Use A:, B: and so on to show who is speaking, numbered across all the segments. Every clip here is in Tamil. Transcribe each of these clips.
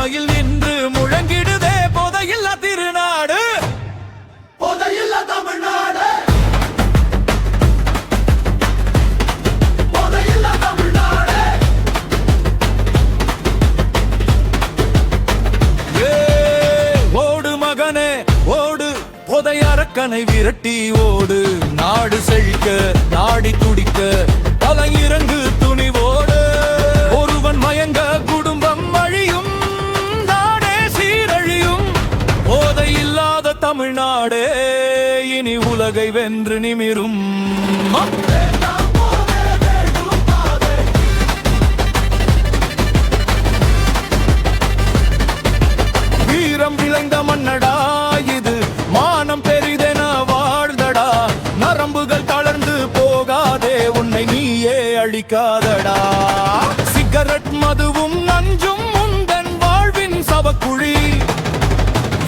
A: தலைமையில் நின்று முழங்கிடுதே போதையில்லா திருநாடு,
B: போதையில்லா தமிழ்நாடு, போதையில்லா தமிழ்நாடு.
A: ஓடு மகனே ஓடு, போதை அரக்கனை விரட்டி ஓடு. நாடு செழிக்க நாடி துடிக்க தலை இறங்கு துணிவோடு. ஒருவன் மயங்க குடும்பம் அழியும், நாடே சீரழியும். போதை இல்லாத தமிழ்நாடே இனி உலகை வென்று நிமிரும். வீரம் விளைந்த மன்னடா இது, மானம் பெரிதென வாழ்ந்தடா. நரம்புகள் தளர்ந்து போகாதே, உன்னை நீயே அழிக்காதடா. சிகரெட் மதுவும் நஞ்சும் உந்தன் வாழ்வின் சவக்குழி.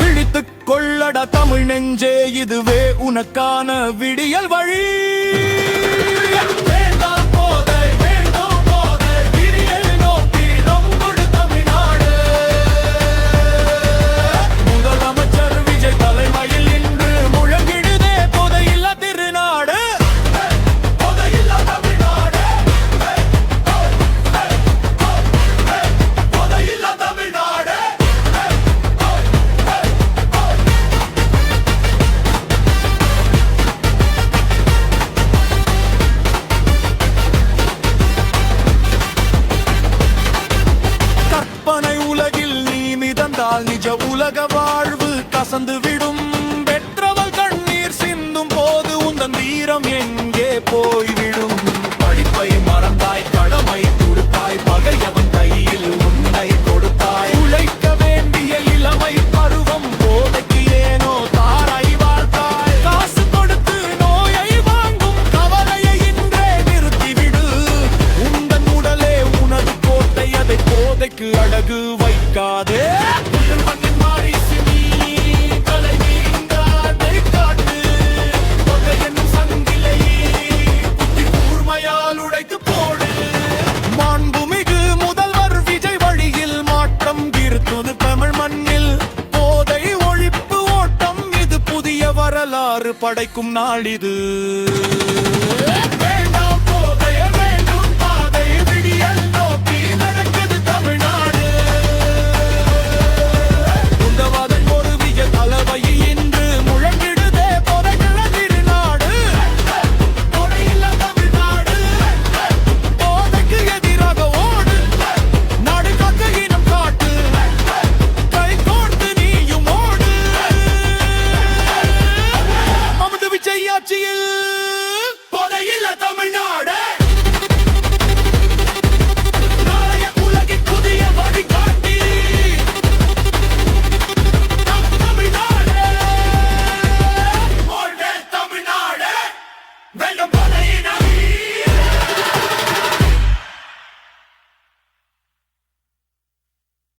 A: விழித்துக் கொள்ளடா தமிழ் நெஞ்சே, இதுவே உனக்கான விடியல் வழி. நிஜ உலக வாழ்வு கசந்து விடும். பெற்றவள் கண்ணீர் சிந்தும் போது உந்தன் வீரம் எங்கே போய்விடும்? படிப்பை மறந்தாய், கடமை கொடுத்தாய், பகையவன் கையில் உன்னை கொடுத்தாய். உழைக்க வேண்டிய இளமை பருவம் போதைக்கு ஏனோ தாரை வாழ்த்தாய். காசு கொடுத்து நோயை வாங்கும் கவலையை இன்றே நிறுத்திவிடு. உந்தன் உடலே உனது கோட்டை, அதை போதைக்கு அடகு வைக்காதே. மாண்புமிகு முதல்வர் விஜய் வழியில் மாற்றம் இருத்தது தமிழ் மண்ணில். போதை ஒழிப்பு ஓட்டம் இது, புதிய வரலாறு படைக்கும் நாள் இது.